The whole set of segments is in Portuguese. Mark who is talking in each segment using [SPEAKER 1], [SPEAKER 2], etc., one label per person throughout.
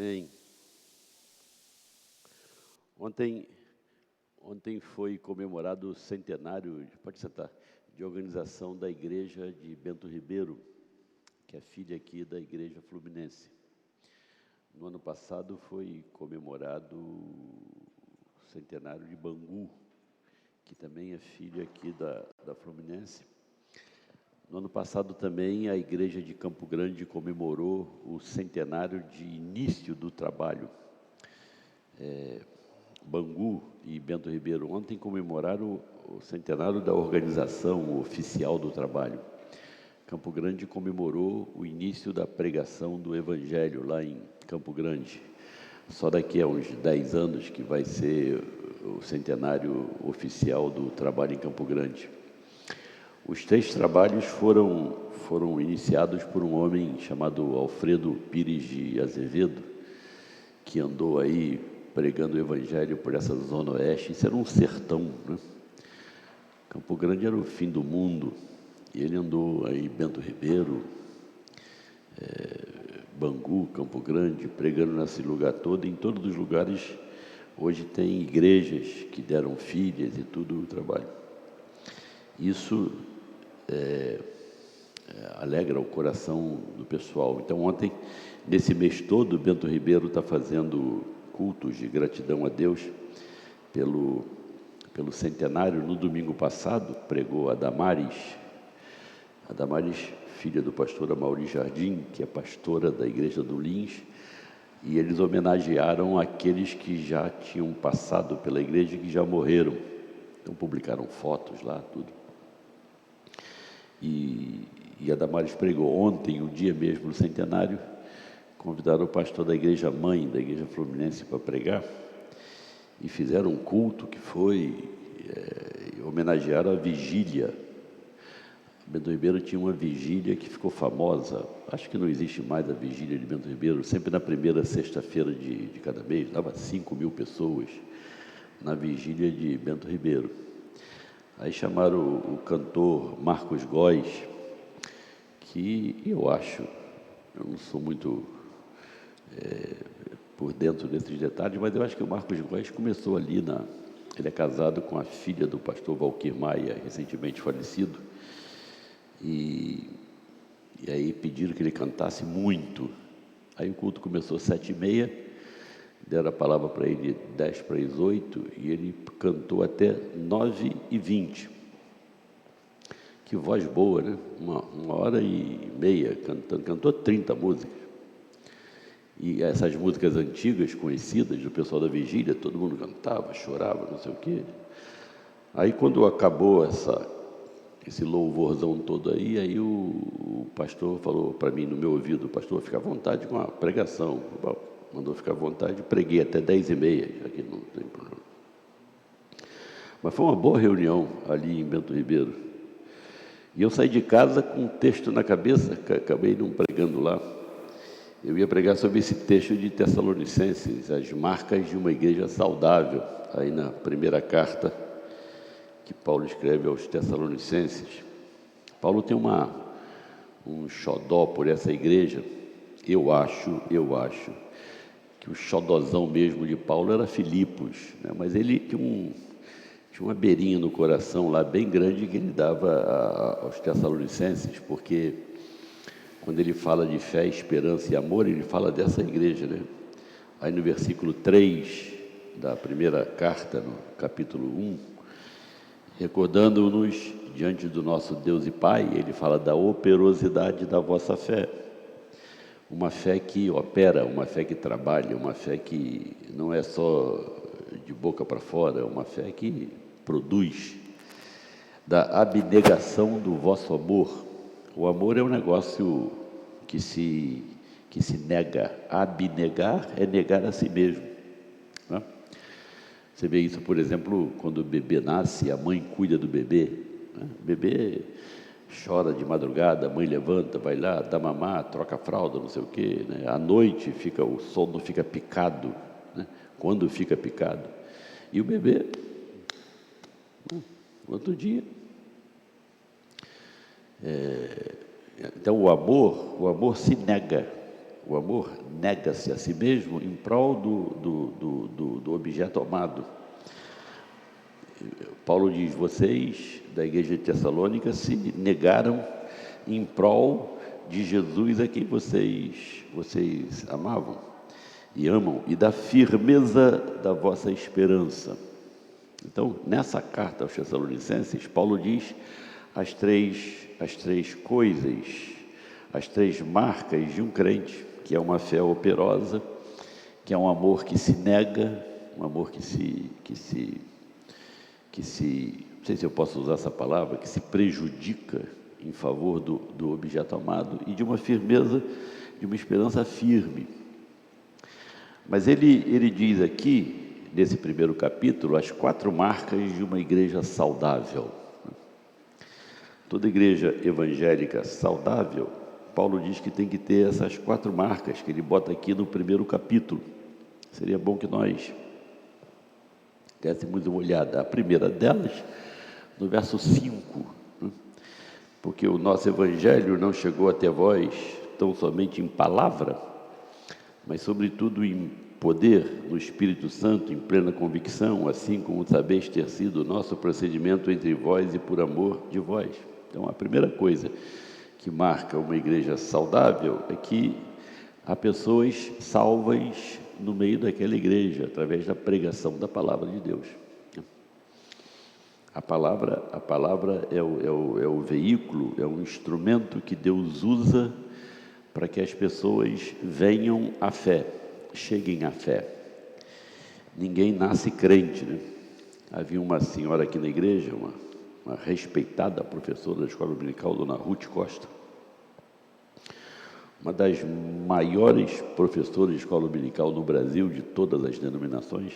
[SPEAKER 1] Amém. Ontem foi comemorado o centenário, pode sentar, de organização da igreja de Bento Ribeiro, que é filha aqui da igreja fluminense. No ano passado foi comemorado o centenário de Bangu, que também é filha aqui da Fluminense. No ano passado também a igreja de Campo Grande comemorou o centenário de início do trabalho. Bangu e Bento Ribeiro ontem comemoraram o centenário da organização oficial do trabalho. Campo Grande comemorou o início da pregação do Evangelho lá em Campo Grande. Só daqui a uns 10 anos que vai ser o centenário oficial do trabalho em Campo Grande. Os 3 trabalhos foram iniciados por um homem chamado Alfredo Pires de Azevedo, que andou aí pregando o Evangelho por essa zona oeste. Isso era um sertão, né? Campo Grande era o fim do mundo, e ele andou aí Bento Ribeiro, Bangu, Campo Grande, pregando nesse lugar todo. Em todos os lugares hoje tem igrejas que deram filhas e tudo o trabalho. Isso alegra o coração do pessoal. Então ontem, nesse mês todo, Bento Ribeiro está fazendo cultos de gratidão a Deus pelo centenário. No domingo passado pregou a Damares, filha do pastor Amaury Jardim, que é pastora da igreja do Lins, e eles homenagearam aqueles que já tinham passado pela igreja e que já morreram. Então publicaram fotos lá, tudo. E a Damares pregou ontem, o dia mesmo do centenário. Convidaram o pastor da igreja mãe, da igreja fluminense, para pregar, e fizeram um culto que foi homenagear a vigília. Bento Ribeiro tinha uma vigília que ficou famosa. Acho que não existe mais a vigília de Bento Ribeiro. Sempre na primeira sexta-feira de cada mês, dava 5.000 pessoas na vigília de Bento Ribeiro. Aí chamaram o cantor Marcos Góes, que eu não sou muito por dentro desses detalhes, mas eu acho que o Marcos Góes começou ali ele é casado com a filha do pastor Valquir Maia, recentemente falecido, e aí pediram que ele cantasse muito. Aí o culto começou às 7h30, deram a palavra para ele 7:50, e ele cantou até 9h20. Que voz boa, né? 1h30 cantando, cantou 30 músicas. E essas músicas antigas, conhecidas do pessoal da vigília, todo mundo cantava, chorava, não sei o quê. Aí quando acabou esse louvorzão todo aí o pastor falou para mim no meu ouvido: pastor, fica à vontade com a pregação. Mandou ficar à vontade, preguei até 10h30, aqui não tem problema. Mas foi uma boa reunião ali em Bento Ribeiro. E eu saí de casa com um texto na cabeça, acabei não pregando lá. Eu ia pregar sobre esse texto de Tessalonicenses, as marcas de uma igreja saudável, aí na primeira carta que Paulo escreve aos Tessalonicenses. Paulo tem um xodó por essa igreja. Eu acho que o xodozão mesmo de Paulo era Filipos, né? Mas ele tinha uma beirinha no coração lá bem grande que ele dava aos Tessalonicenses, porque quando ele fala de fé, esperança e amor, ele fala dessa igreja, né? Aí no versículo 3 da primeira carta, no capítulo 1, recordando-nos diante do nosso Deus e Pai, ele fala da operosidade da vossa fé. Uma fé que opera, uma fé que trabalha, uma fé que não é só de boca para fora, é uma fé que produz. Da abnegação do vosso amor. O amor é um negócio que se nega. Abnegar é negar a si mesmo, né? Você vê isso, por exemplo, quando o bebê nasce, a mãe cuida do bebê, né? O bebê chora de madrugada, a mãe levanta, vai lá, dá mamar, troca a fralda, não sei o quê, né? À noite o sono fica picado, né? Quando fica picado. E o bebê, outro dia. Então o amor se nega. O amor nega-se a si mesmo em prol do objeto amado. Paulo diz: vocês da igreja de Tessalônica se negaram em prol de Jesus a quem vocês amavam e amam, e da firmeza da vossa esperança. Então, nessa carta aos Tessalonicenses, Paulo diz as três coisas, as três marcas de um crente, que é uma fé operosa, que é um amor que se nega, um amor que se, não sei se eu posso usar essa palavra, que se prejudica em favor do objeto amado, e de uma firmeza, de uma esperança firme. Mas ele diz aqui, nesse primeiro capítulo, as 4 marcas de uma igreja saudável. Toda igreja evangélica saudável, Paulo diz que tem que ter essas 4 marcas, que ele bota aqui no primeiro capítulo. Seria bom que nós dessemos uma olhada. A primeira delas, no verso 5, porque o nosso evangelho não chegou até vós tão somente em palavra, mas sobretudo em poder no Espírito Santo, em plena convicção, assim como sabeis ter sido o nosso procedimento entre vós e por amor de vós. Então, a primeira coisa que marca uma igreja saudável é que há pessoas salvas no meio daquela igreja, através da pregação da palavra de Deus. A palavra é o veículo, é um instrumento que Deus usa para que as pessoas venham à fé, cheguem à fé. Ninguém nasce crente, né? Havia uma senhora aqui na igreja, uma respeitada professora da escola dominical, dona Ruth Costa, uma das maiores professoras de escola dominical no Brasil, de todas as denominações.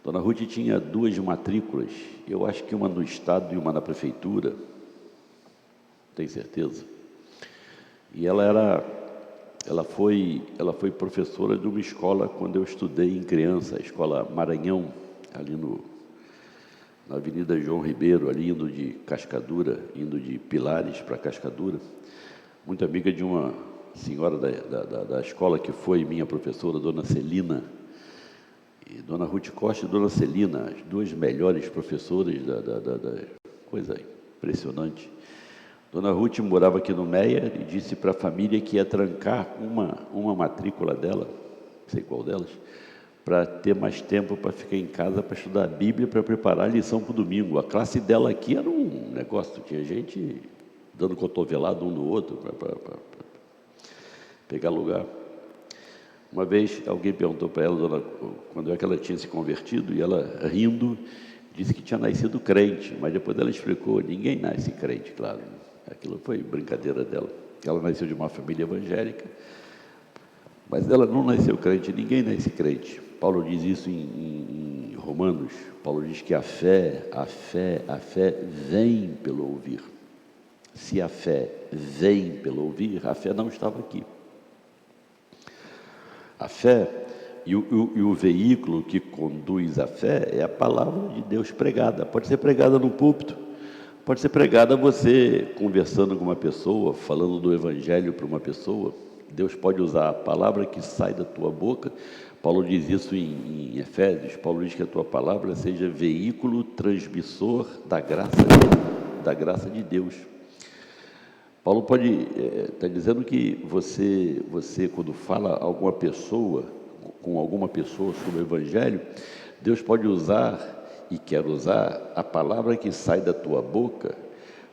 [SPEAKER 1] Dona Ruth tinha 2 matrículas, eu acho que uma no estado e uma na prefeitura, tenho certeza. E ela foi professora de uma escola quando eu estudei em criança, a escola Maranhão, ali na Avenida João Ribeiro, ali indo de Cascadura, indo de Pilares para Cascadura. Muito amiga de uma senhora da escola que foi minha professora, Dona Celina. E Dona Ruth Costa e Dona Celina, as 2 melhores professoras coisa impressionante. Dona Ruth morava aqui no Meia e disse para a família que ia trancar uma matrícula dela, não sei qual delas, para ter mais tempo para ficar em casa para estudar a Bíblia, para preparar a lição para o domingo. A classe dela aqui era um negócio, tinha gente dando cotovelado um no outro para pegar lugar. Uma vez alguém perguntou para ela, quando é que ela tinha se convertido, e ela, rindo, disse que tinha nascido crente, mas depois ela explicou: ninguém nasce crente, claro. Aquilo foi brincadeira dela. Ela nasceu de uma família evangélica, mas ela não nasceu crente, ninguém nasce crente. Paulo diz isso em Romanos. Paulo diz que a fé vem pelo ouvir. Se a fé vem pelo ouvir, a fé não estava aqui. A fé e o veículo que conduz a fé é a palavra de Deus pregada. Pode ser pregada no púlpito, pode ser pregada você conversando com uma pessoa, falando do evangelho para uma pessoa. Deus pode usar a palavra que sai da tua boca. Paulo diz isso em Efésios. Paulo diz que a tua palavra seja veículo transmissor da graça de Deus. Paulo pode estar dizendo que você quando fala com alguma pessoa sobre o evangelho, Deus pode usar e quer usar a palavra que sai da tua boca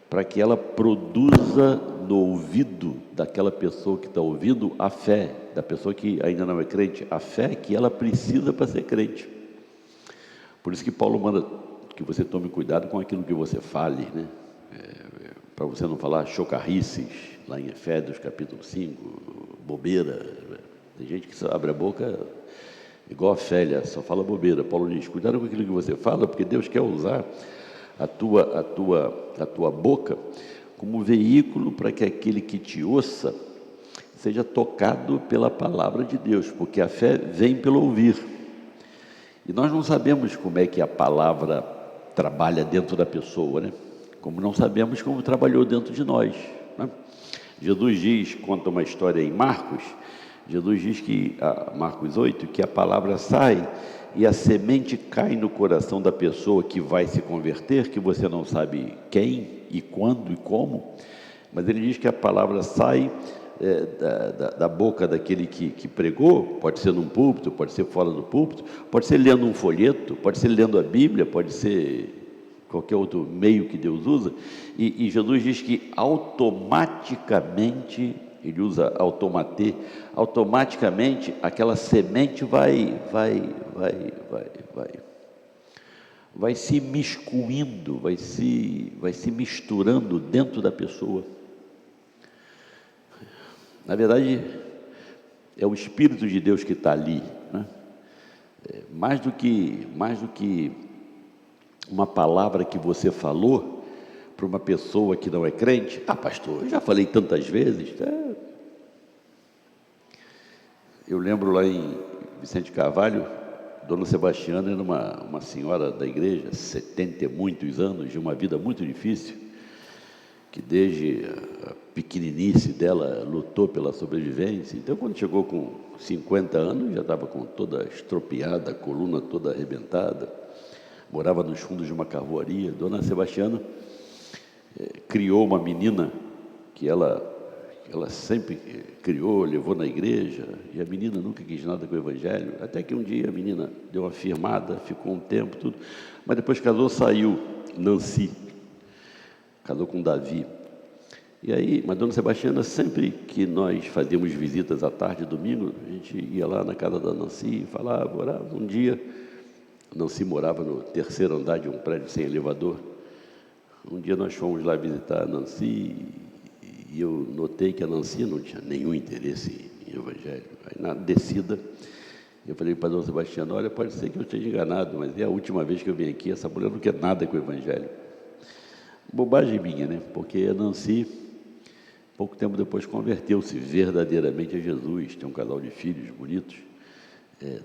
[SPEAKER 1] para que ela produza no ouvido daquela pessoa que está ouvindo a fé, da pessoa que ainda não é crente, a fé que ela precisa para ser crente. Por isso que Paulo manda que você tome cuidado com aquilo que você fale, né? Para você não falar chocarrices, lá em Efésios capítulo 5, bobeira. Tem gente que só abre a boca igual a Félia, só fala bobeira. Paulo diz: cuidado com aquilo que você fala, porque Deus quer usar a tua boca como veículo para que aquele que te ouça seja tocado pela palavra de Deus, porque a fé vem pelo ouvir. E nós não sabemos como é que a palavra trabalha dentro da pessoa, né? Como não sabemos como trabalhou dentro de nós, né? Jesus conta uma história em Marcos, Jesus diz que, Marcos 8, que a palavra sai e a semente cai no coração da pessoa que vai se converter, que você não sabe quem e quando e como, mas ele diz que a palavra sai da boca daquele que pregou, pode ser num púlpito, pode ser fora do púlpito, pode ser lendo um folheto, pode ser lendo a Bíblia, pode ser qualquer outro meio que Deus usa, e Jesus diz que automaticamente, ele usa automaticamente aquela semente vai se miscuindo, vai se misturando dentro da pessoa. Na verdade, é o Espírito de Deus que está ali, né? Mais do que uma palavra que você falou para uma pessoa que não é crente. Pastor, eu já falei tantas vezes. Eu lembro lá em Vicente Carvalho, Dona Sebastiana era uma senhora da igreja, 70 e muitos anos, de uma vida muito difícil, que desde a pequeninice dela lutou pela sobrevivência. Então, quando chegou com 50 anos, já estava com toda estropiada, a coluna toda arrebentada, morava nos fundos de uma carvoaria. Dona Sebastiana criou uma menina que ela sempre criou, levou na igreja, e a menina nunca quis nada com o evangelho, até que um dia a menina deu uma firmada, ficou um tempo, tudo, mas depois casou, saiu. Nancy casou com Davi. E aí, mas Dona Sebastiana, sempre que nós fazíamos visitas à tarde, domingo, a gente ia lá na casa da Nancy, falava, orava. Um dia, Nancy morava no terceiro andar de um prédio sem elevador. Um dia nós fomos lá visitar a Nancy, e eu notei que a Nancy não tinha nenhum interesse em evangelho. Aí, na descida, eu falei para a Dona Sebastiana, olha, pode ser que eu esteja enganado, mas é a última vez que eu vim aqui, essa mulher não quer nada com o evangelho. Bobagem minha, né? Porque a Nancy, pouco tempo depois, converteu-se verdadeiramente a Jesus. Tem um casal de filhos bonitos,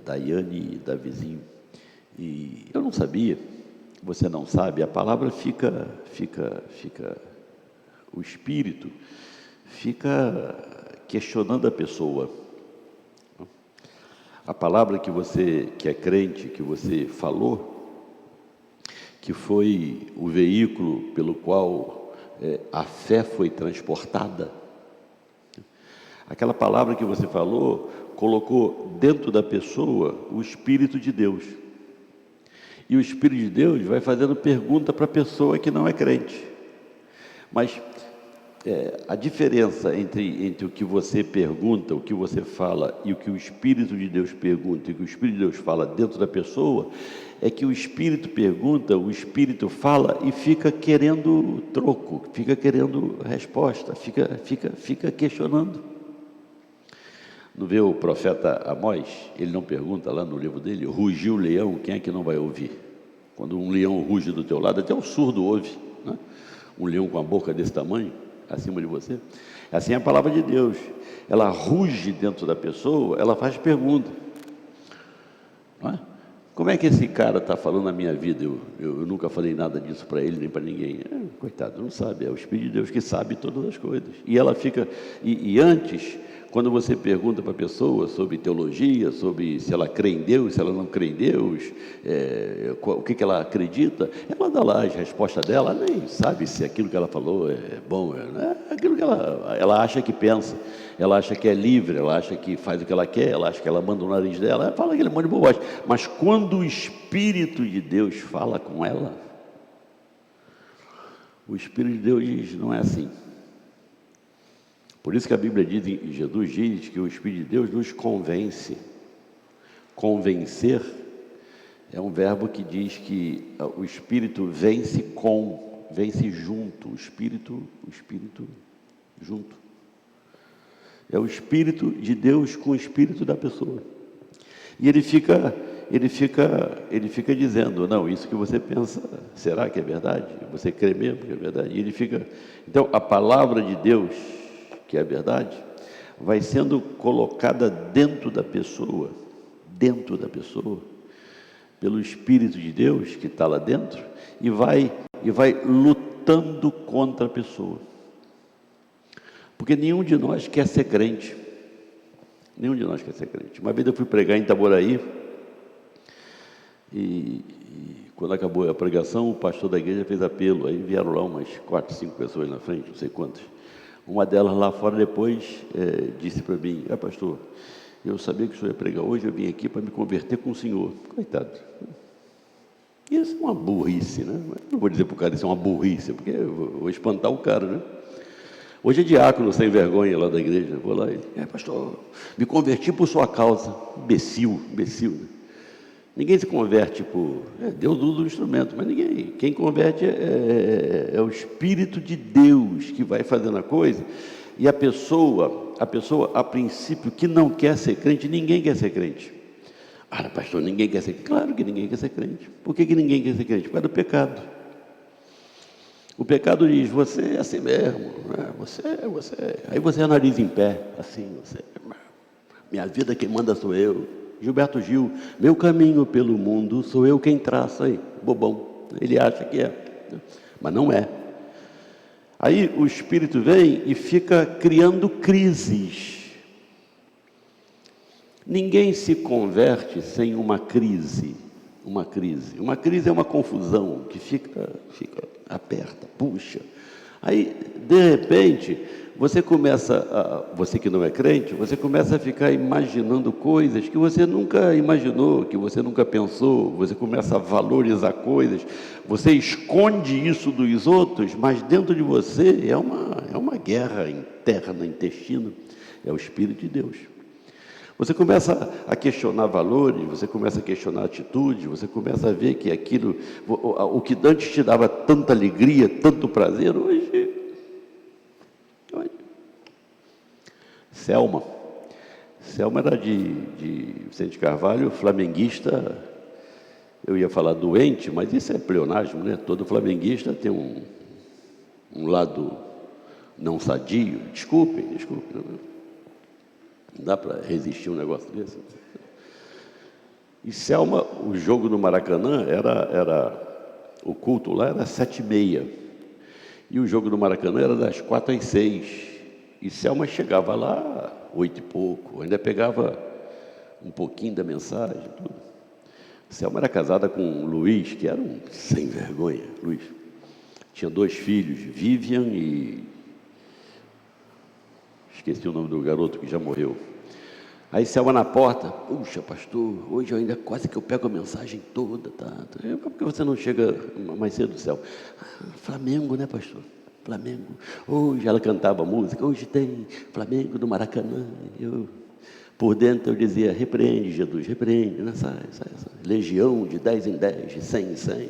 [SPEAKER 1] Daiane e Davizinho. E eu não sabia, você não sabe, a palavra fica, o espírito fica questionando a pessoa. A palavra que você, que é crente, que você falou, que foi o veículo pelo qual a fé foi transportada, aquela palavra que você falou, colocou dentro da pessoa o Espírito de Deus. E o Espírito de Deus vai fazendo pergunta para a pessoa que não é crente. Mas a diferença entre o que você pergunta, o que você fala, e o que o Espírito de Deus pergunta e o que o Espírito de Deus fala dentro da pessoa, é que o Espírito pergunta, o Espírito fala e fica querendo troco, fica querendo resposta, fica questionando. Não vê o profeta Amós? Ele não pergunta lá no livro dele, rugiu o leão, quem é que não vai ouvir? Quando um leão ruge do teu lado, até o surdo ouve, né? Um leão com a boca desse tamanho, acima de você. Assim é a palavra de Deus, ela ruge dentro da pessoa, ela faz pergunta, não é? Como é que esse cara está falando na minha vida? Eu nunca falei nada disso para ele, nem para ninguém. Coitado, não sabe, é o Espírito de Deus que sabe todas as coisas. E ela fica, e antes, quando você pergunta para a pessoa sobre teologia, sobre se ela crê em Deus, se ela não crê em Deus, o que ela acredita, ela dá lá as respostas dela, ela nem sabe se aquilo que ela falou é bom, é aquilo que ela acha que pensa, ela acha que é livre, ela acha que faz o que ela quer, ela acha que ela manda o nariz dela, ela fala aquele monte de bobagem. Mas quando o Espírito de Deus fala com ela, o Espírito de Deus diz, não é assim. Por isso que a Bíblia diz, Jesus diz que o Espírito de Deus nos convence. Convencer é um verbo que diz que o Espírito vence junto, o Espírito junto. É o Espírito de Deus com o Espírito da pessoa. E ele fica dizendo, não, isso que você pensa, será que é verdade? Você crê mesmo que é verdade? E ele fica... Então, a palavra de Deus, que é a verdade, vai sendo colocada dentro da pessoa, pelo Espírito de Deus que está lá dentro, e vai lutando contra a pessoa. Porque nenhum de nós quer ser crente. Nenhum de nós quer ser crente. Uma vez eu fui pregar em Itaboraí, e quando acabou a pregação, o pastor da igreja fez apelo. Aí vieram lá umas 4, 5 pessoas na frente, não sei quantas. Uma delas lá fora depois disse para mim: pastor, eu sabia que o senhor ia pregar hoje, eu vim aqui para me converter com o senhor. Coitado. Isso é uma burrice, né? Não vou dizer para o cara isso é uma burrice, porque eu vou espantar o cara, né? Hoje é diácono sem vergonha lá da igreja. Vou lá e, pastor, me converti por sua causa. Imbecil, né? Ninguém se converte por... Deus usa o instrumento, mas ninguém... Quem converte é o Espírito de Deus que vai fazendo a coisa. E a pessoa, a princípio, que não quer ser crente, ninguém quer ser crente. Pastor, ninguém quer ser crente. Claro que ninguém quer ser crente. Por que ninguém quer ser crente? Por causa do pecado. O pecado diz: você é assim mesmo, você. Aí você é nariz em pé, assim, você. Minha vida quem manda sou eu. Gilberto Gil: meu caminho pelo mundo sou eu quem traça. Aí, bobão. Ele acha que é, mas não é. Aí o Espírito vem e fica criando crises. Ninguém se converte sem uma crise. Uma crise é uma confusão que fica aperta, puxa. Aí, de repente, você começa, você que não é crente, você começa a ficar imaginando coisas que você nunca imaginou, que você nunca pensou, você começa a valorizar coisas, você esconde isso dos outros, mas dentro de você é uma guerra interna, intestino, é o Espírito de Deus. Você começa a questionar valores, você começa a questionar atitudes, você começa a ver que aquilo, o que antes te dava tanta alegria, tanto prazer, hoje... Selma era de Vicente Carvalho, flamenguista. Eu ia falar doente, mas isso é pleonasmo, né? Todo flamenguista tem um lado não sadio. Desculpem. Não dá para resistir um negócio desse. E Selma, o jogo no Maracanã o culto lá era 7h30. E o jogo do Maracanã era das 4 às 6. E Selma chegava lá 8 e pouco, ainda pegava um pouquinho da mensagem, tudo. Selma era casada com Luiz, que era um sem vergonha. Luiz tinha 2 filhos, Vivian e... esqueci o nome do garoto que já morreu. Aí Selma na porta: puxa, pastor, hoje eu ainda quase que eu pego a mensagem toda, tá? Por que você não chega mais cedo, Selma? Flamengo, né, pastor? Flamengo. Hoje ela cantava música, hoje tem Flamengo do Maracanã. Por dentro eu dizia: repreende, Jesus, repreende, né? Essa legião de 10 em 10, de 100 em 100.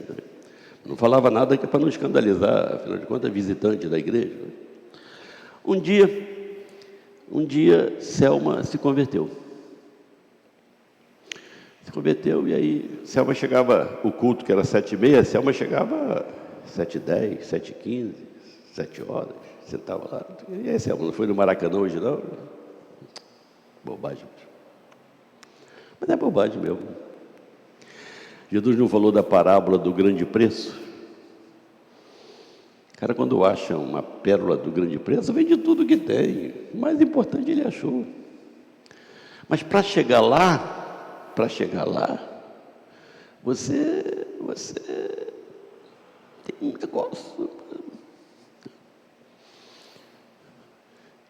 [SPEAKER 1] Não falava nada que é para não escandalizar, afinal de contas, visitante da igreja. Um dia, Selma se converteu. E aí, Selma chegava, o culto que era 7h30, Selma chegava 7h10, 7h15, 7h, sentava lá. E aí, Selma, não foi no Maracanã hoje, não? Bobagem. Mas é bobagem mesmo. Jesus não falou da parábola do grande preço? O cara, quando acha uma pérola do grande preço, vende tudo que tem. O mais importante ele achou. Mas para chegar lá, você tem um negócio.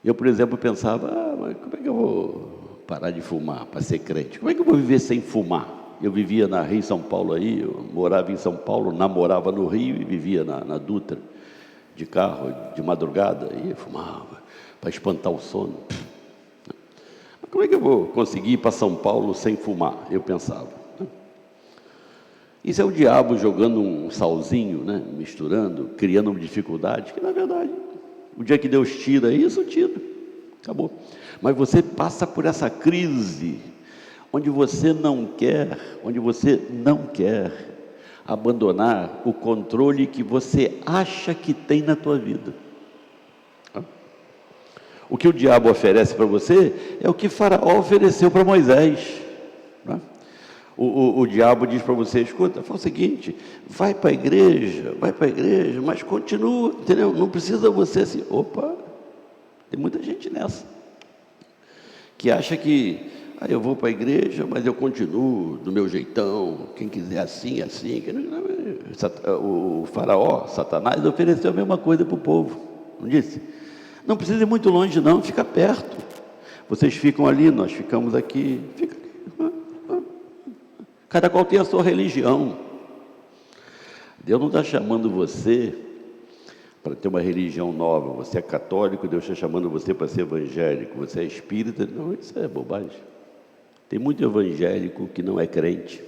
[SPEAKER 1] Eu, por exemplo, pensava: mas como é que eu vou parar de fumar para ser crente? Como é que eu vou viver sem fumar? Eu vivia na Rio São Paulo aí, eu morava em São Paulo, namorava no Rio e vivia na Dutra, de carro, de madrugada, e fumava para espantar o sono. Mas como é que eu vou conseguir ir para São Paulo sem fumar? Eu pensava. Isso é o diabo jogando um salzinho, né? Misturando, criando uma dificuldade, que na verdade, o dia que Deus tira isso, tira, acabou. Mas você passa por essa crise, onde você não quer abandonar o controle que você acha que tem na tua vida. O que o diabo oferece para você é o que Faraó ofereceu para Moisés. O diabo diz para você: escuta, fala o seguinte, vai para a igreja, mas continua, entendeu? Não precisa você assim. Opa, tem muita gente nessa, que acha que eu vou para a igreja, mas eu continuo do meu jeitão, quem quiser assim, assim. O faraó, Satanás, ofereceu a mesma coisa para o povo, não disse? Não precisa ir muito longe não, fica perto. Vocês ficam ali, nós ficamos aqui. Cada qual tem a sua religião. Deus não está chamando você para ter uma religião nova. Você é católico, Deus está chamando você para ser evangélico. Você é espírita. Não, isso é bobagem. Tem muito evangélico que não é crente.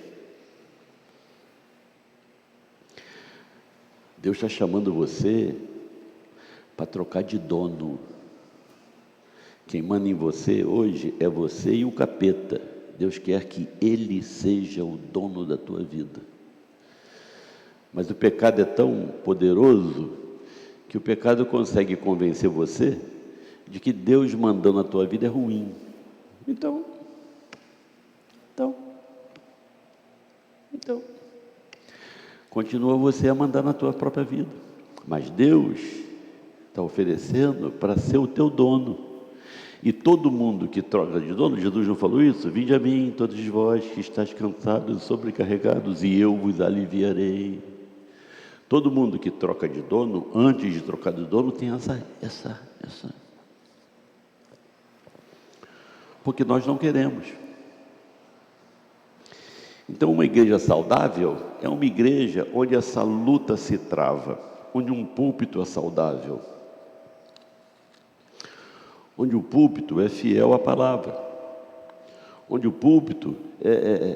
[SPEAKER 1] Deus está chamando você para trocar de dono. Quem manda em você hoje é você e o capeta. Deus quer que Ele seja o dono da tua vida. Mas o pecado é tão poderoso que o pecado consegue convencer você de que Deus mandando na tua vida é ruim. Então, continua você a mandar na tua própria vida. Mas Deus está oferecendo para ser o teu dono. E todo mundo que troca de dono, Jesus não falou isso? Vinde a mim, todos vós que estáis cansados e sobrecarregados, e eu vos aliviarei. Todo mundo que troca de dono, antes de trocar de dono, tem essa. Porque nós não queremos. Então, uma igreja saudável é uma igreja onde essa luta se trava, onde um púlpito é saudável, onde o púlpito é fiel à palavra, onde o púlpito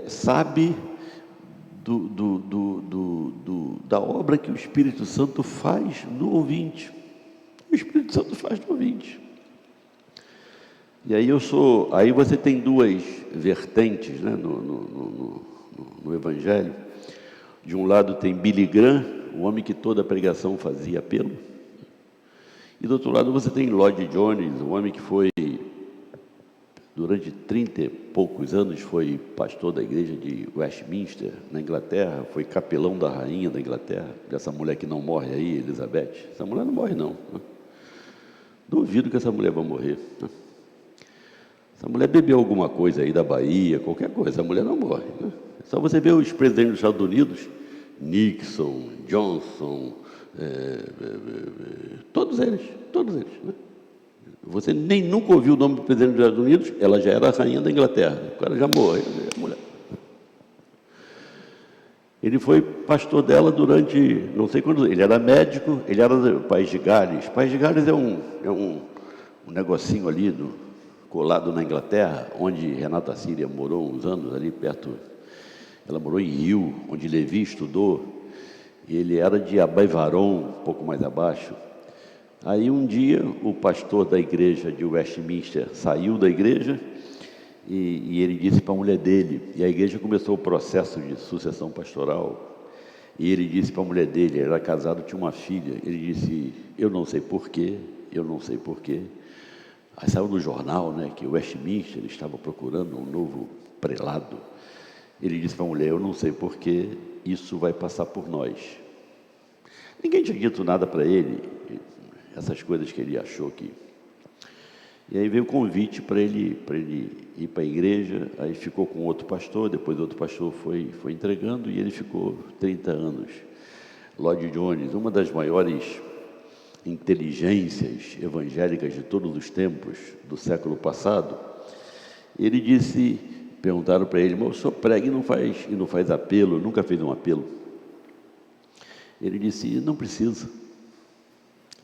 [SPEAKER 1] sabe da obra que o Espírito Santo faz no ouvinte. O Espírito Santo faz no ouvinte. E aí aí você tem duas vertentes, né, no Evangelho. De um lado tem Billy Graham, o homem que toda a pregação fazia apelo. E do outro lado você tem Lloyd Jones, um homem que foi, durante 30 e poucos anos, foi pastor da igreja de Westminster, na Inglaterra, foi capelão da rainha da Inglaterra, dessa mulher que não morre aí, Elizabeth. Essa mulher não morre não, né? Duvido que essa mulher vai morrer, né? Essa mulher bebeu alguma coisa aí da Bahia, qualquer coisa, essa mulher não morre, né? É só você ver os presidentes dos Estados Unidos, Nixon, Johnson, todos eles, né? Você nem nunca ouviu o nome do presidente dos Estados Unidos, ela já era a rainha da Inglaterra, o cara já morreu, a mulher. Ele foi pastor dela durante, não sei quantos, ele era médico, ele era do País de Gales. País de Gales é um negocinho ali colado na Inglaterra, onde Renata Síria morou uns anos ali perto. Ela morou em Rio, onde Levi estudou. E ele era de Abaivaron, um pouco mais abaixo. Aí um dia o pastor da igreja de Westminster saiu da igreja e ele disse para a mulher dele, e a igreja começou o processo de sucessão pastoral, e ele disse para a mulher dele, ele era casado, tinha uma filha, ele disse, eu não sei porquê. Aí saiu no jornal, né, que o Westminster estava procurando um novo prelado. Ele disse para a mulher, eu não sei porquê, isso vai passar por nós. Ninguém tinha dito nada para ele, essas coisas que ele achou que... E aí veio o convite para ele ir para a igreja, aí ficou com outro pastor, depois outro pastor foi entregando, e ele ficou 30 anos. Lloyd Jones, uma das maiores inteligências evangélicas de todos os tempos do século passado, ele disse, perguntaram para ele, mas o senhor prega e não faz apelo, nunca fez um apelo? Ele disse, não precisa.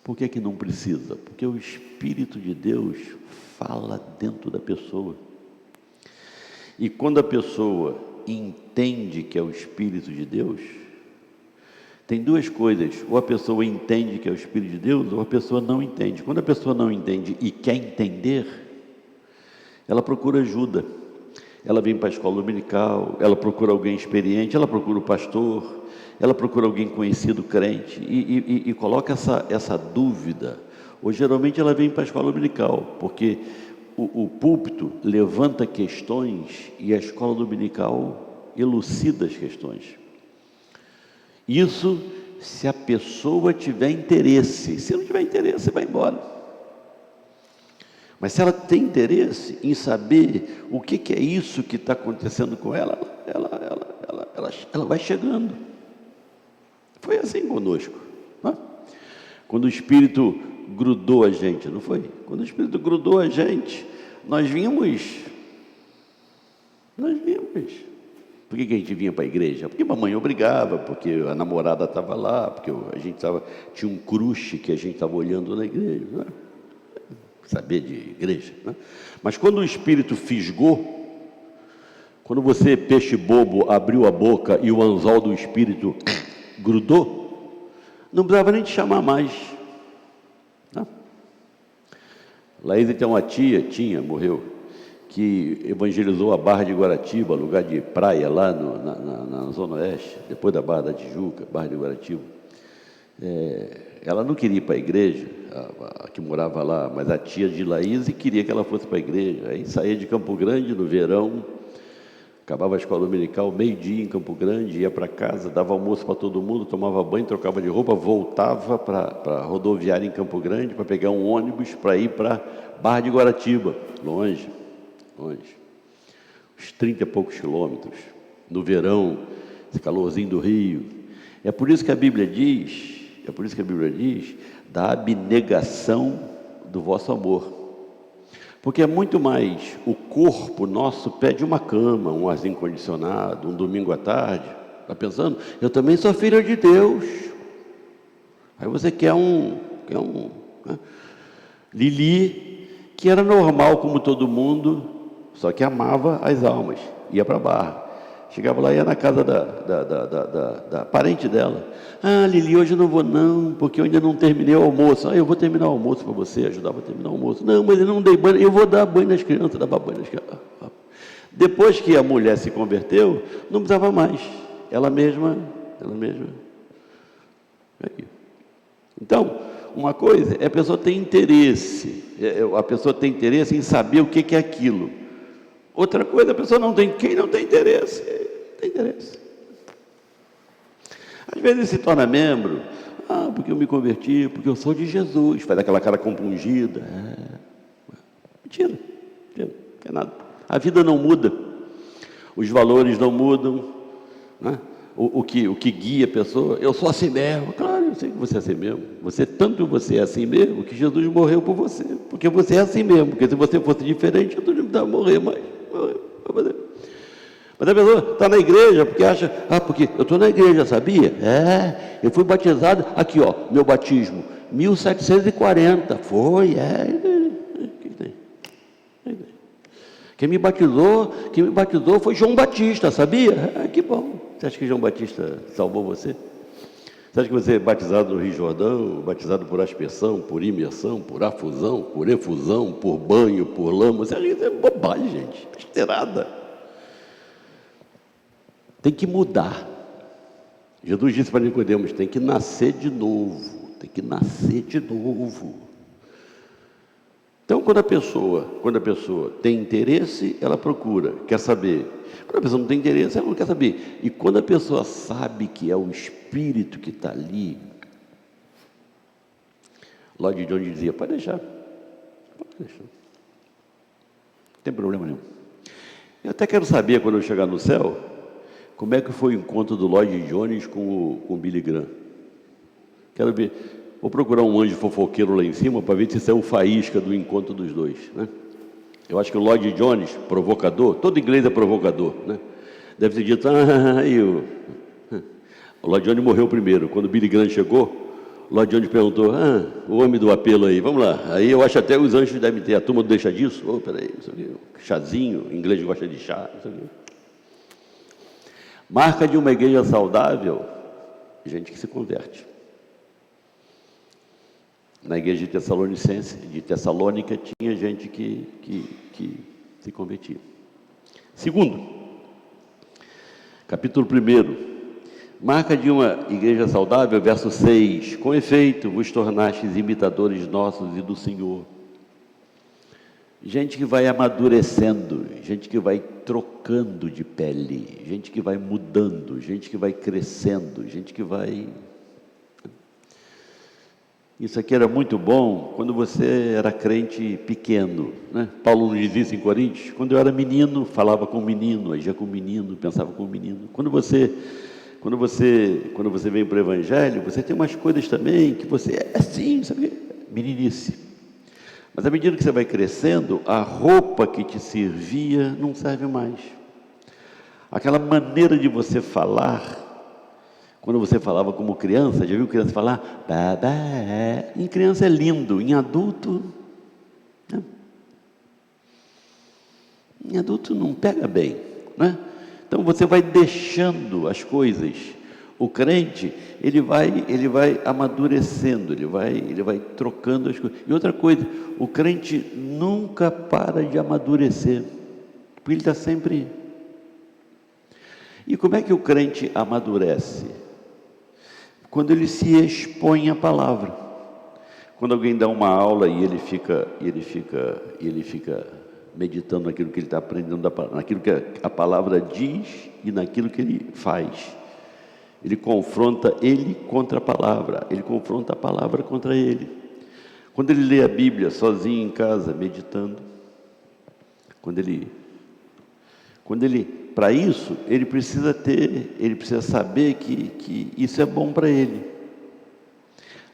[SPEAKER 1] Por que não precisa? Porque o Espírito de Deus fala dentro da pessoa. E quando a pessoa entende que é o Espírito de Deus, tem duas coisas, ou a pessoa entende que é o Espírito de Deus, ou a pessoa não entende. Quando a pessoa não entende e quer entender, ela procura ajuda. Ela vem para a escola dominical, ela procura alguém experiente, ela procura o pastor, ela procura alguém conhecido, crente, e coloca essa dúvida. Ou geralmente ela vem para a escola dominical, porque o púlpito levanta questões e a escola dominical elucida as questões. Isso se a pessoa tiver interesse. Se não tiver interesse, vai embora. Mas se ela tem interesse em saber o que é isso que está acontecendo com ela, ela vai chegando. Foi assim conosco, não é? Quando o Espírito grudou a gente, não foi? Quando o Espírito grudou a gente, nós vimos. Por que a gente vinha para a igreja? Porque a mamãe obrigava, porque a namorada estava lá, porque a gente tinha um crush que a gente estava olhando na igreja, não é? Saber de igreja, não é? Mas quando o Espírito fisgou, quando você, peixe bobo, abriu a boca e o anzol do Espírito grudou, não precisava nem te chamar mais. Laís tem uma tia, morreu, que evangelizou a Barra de Guaratiba, lugar de praia lá na Zona Oeste, depois da Barra da Tijuca, Barra de Guaratiba. Ela não queria ir para a igreja, a que morava lá, mas a tia de Laís queria que ela fosse para a igreja. Aí saía de Campo Grande no verão, acabava a escola dominical, meio-dia em Campo Grande, ia para casa, dava almoço para todo mundo, tomava banho, trocava de roupa, voltava para a rodoviária em Campo Grande para pegar um ônibus para ir para Barra de Guaratiba, longe, uns 30 e poucos quilômetros, no verão, esse calorzinho do Rio. É por isso que a Bíblia diz, da abnegação do vosso amor. Porque é muito mais, o corpo nosso pede uma cama, um arzinho condicionado, um domingo à tarde. Está pensando? Eu também sou filho de Deus. Aí você quer né? Lili, que era normal como todo mundo, só que amava as almas, ia para a Barra. Chegava lá, ia na casa da parente dela. Lili, hoje eu não vou não, porque eu ainda não terminei o almoço. Eu vou terminar o almoço para você, ajudava a terminar o almoço. Não, mas eu não dei banho, eu vou dar banho nas crianças, dava banho nas crianças. Depois que a mulher se converteu, não precisava mais. Ela mesma. Então, uma coisa é a pessoa ter interesse, em saber o que é aquilo. Outra coisa, a pessoa quem não tem interesse, tem interesse. Às vezes se torna membro, porque eu me converti, porque eu sou de Jesus, faz aquela cara compungida. Mentira, não é nada. A vida não muda, os valores não mudam, né? O que guia a pessoa, eu sou assim mesmo. Claro, eu sei que você é assim mesmo. Você é assim mesmo, que Jesus morreu por você, porque você é assim mesmo. Porque se você fosse diferente, Jesus não precisava morrer mais. Mas a pessoa está na igreja porque acha, porque eu estou na igreja, sabia? Eu fui batizado, aqui ó, meu batismo, 1740, foi, Quem me batizou foi João Batista, sabia? Que bom. Você acha que João Batista salvou você? Você acha que você é batizado no Rio Jordão, batizado por aspersão, por imersão, por afusão, por efusão, por banho, por lama? Você acha que isso é bobagem, gente? Besteirada. Tem que mudar. Jesus disse para Nicodemos, tem que nascer de novo. Então, quando a pessoa tem interesse, ela procura, quer saber. Quando a pessoa não tem interesse, ela não quer saber. E quando a pessoa sabe que é o Espírito que está ali, Lloyd Jones dizia, pode deixar. Não tem problema nenhum. Eu até quero saber, quando eu chegar no céu, como é que foi o encontro do Lloyd Jones com o Billy Graham. Quero ver. Vou procurar um anjo fofoqueiro lá em cima para ver se isso é o faísca do encontro dos dois, né? Eu acho que o Lloyd Jones, provocador, todo inglês é provocador, né? Deve ter dito, o Lloyd Jones morreu primeiro. Quando o Billy Graham chegou, o Lloyd Jones perguntou, o homem do apelo aí, vamos lá. Aí eu acho até os anjos devem ter, a turma deixa disso, peraí, isso aqui, chazinho, inglês gosta de chá, isso aqui. Marca de uma igreja saudável, gente que se converte. Na igreja de Tessalônica tinha gente que se convertia. Segundo, capítulo 1, marca de uma igreja saudável, verso 6, com efeito vos tornastes imitadores nossos e do Senhor. Gente que vai amadurecendo, gente que vai trocando de pele, gente que vai mudando, gente que vai crescendo, gente que vai... Isso aqui era muito bom quando você era crente pequeno, né? Paulo nos diz isso em Coríntios: quando eu era menino, falava com o menino, agia com o menino, pensava com o menino. Quando você vem para o Evangelho, você tem umas coisas também que você é assim, sabe? Meninice. Mas à medida que você vai crescendo, a roupa que te servia não serve mais. Aquela maneira de você falar, quando você falava como criança, já viu criança falar? Babá. Em criança é lindo, em adulto, né? Em adulto não pega bem, né? Então você vai deixando as coisas. O crente, ele vai amadurecendo, ele vai trocando as coisas. E outra coisa, o crente nunca para de amadurecer, porque ele está sempre... E como é que o crente amadurece? Quando ele se expõe à palavra. Quando alguém dá uma aula e ele fica meditando naquilo que ele está aprendendo, naquilo que a palavra diz e naquilo que ele faz. Ele confronta ele contra a palavra, ele confronta a palavra contra ele. Quando ele lê a Bíblia sozinho em casa, meditando, para isso, ele precisa saber que isso é bom para ele.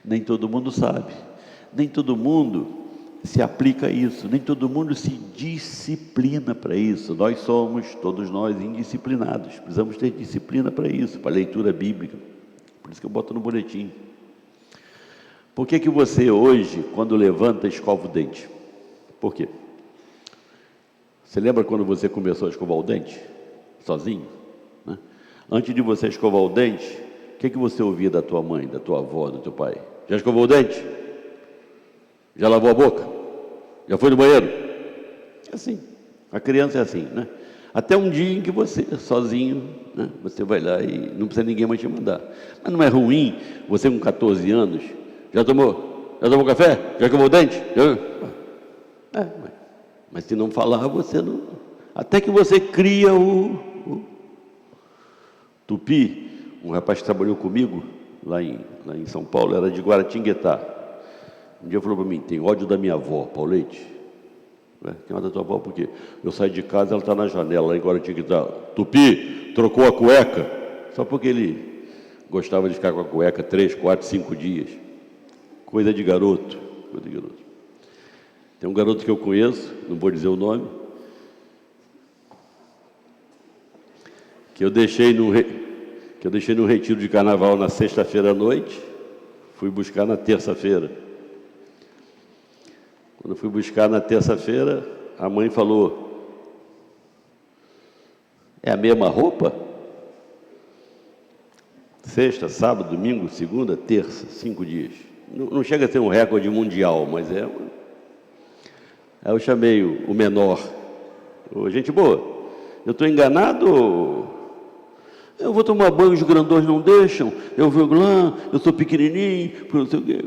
[SPEAKER 1] Nem todo mundo sabe, nem todo mundo se aplica a isso, nem todo mundo se disciplina para isso. Nós somos, todos nós, indisciplinados. Precisamos ter disciplina para isso, para a leitura bíblica. Por isso que eu boto no boletim. Por que você hoje, quando levanta, escova o dente? Por quê? Você lembra quando você começou a escovar o dente? Sozinho? Né? Antes de você escovar o dente, o que você ouvia da tua mãe, da tua avó, do teu pai? Já escovou o dente? Já lavou a boca? Já foi no banheiro? É assim. A criança é assim, né? Até um dia em que você, sozinho, né, você vai lá e não precisa ninguém mais te mandar. Mas não é ruim você com 14 anos, já tomou café? Já escovou o dente? Mas se não falar, você não... Até que você cria o Tupi, um rapaz que trabalhou comigo lá em São Paulo, era de Guaratinguetá. Um dia falou para mim: tem ódio da minha avó, Paulete? Tem ódio da tua avó porque eu saio de casa, ela está na janela, lá em Guaratinguetá. Tupi, trocou a cueca. Só porque ele gostava de ficar com a cueca 3, 4, 5 dias. Coisa de garoto. Tem um garoto que eu conheço, não vou dizer o nome, que eu deixei no retiro de carnaval na sexta-feira à noite, fui buscar na terça-feira. Quando eu fui buscar na terça-feira, a mãe falou: é a mesma roupa? Sexta, sábado, domingo, segunda, terça, 5 dias. Não chega a ser um recorde mundial, mas é... Aí eu chamei o menor: ô, gente boa, eu estou enganado? Eu vou tomar banho, os grandões não deixam, eu vou lá, eu sou pequenininho, não sei o quê.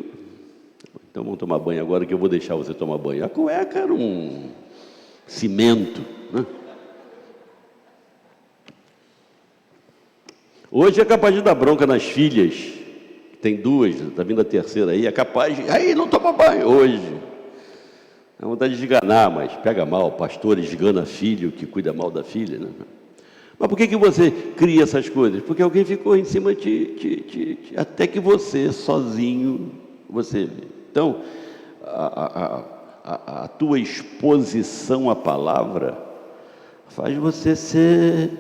[SPEAKER 1] Então vamos tomar banho agora que eu vou deixar você tomar banho. A cueca era um cimento, né? Hoje é capaz de dar bronca nas filhas, tem 2, está vindo a terceira aí, é capaz de... Aí não toma banho hoje. É vontade de esganar, mas pega mal. Pastor esgana filho que cuida mal da filha, né? Mas por que você cria essas coisas? Porque alguém ficou em cima até que você, sozinho, você... Então, a tua exposição à palavra faz você ser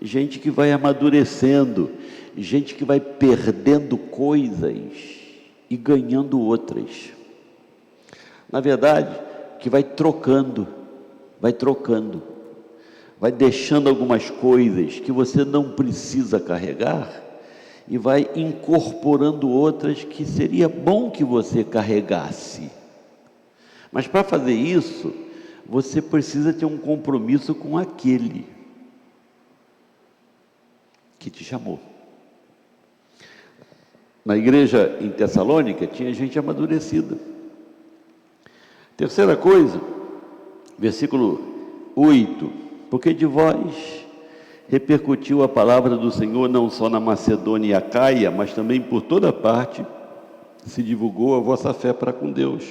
[SPEAKER 1] gente que vai amadurecendo, gente que vai perdendo coisas e ganhando outras. Na verdade, que vai trocando, vai deixando algumas coisas que você não precisa carregar e vai incorporando outras que seria bom que você carregasse. Mas para fazer isso, você precisa ter um compromisso com aquele que te chamou. Na igreja em Tessalônica tinha gente amadurecida. Terceira coisa, versículo 8: porque de vós repercutiu a palavra do Senhor não só na Macedônia e Acaia, mas também por toda parte, se divulgou a vossa fé para com Deus.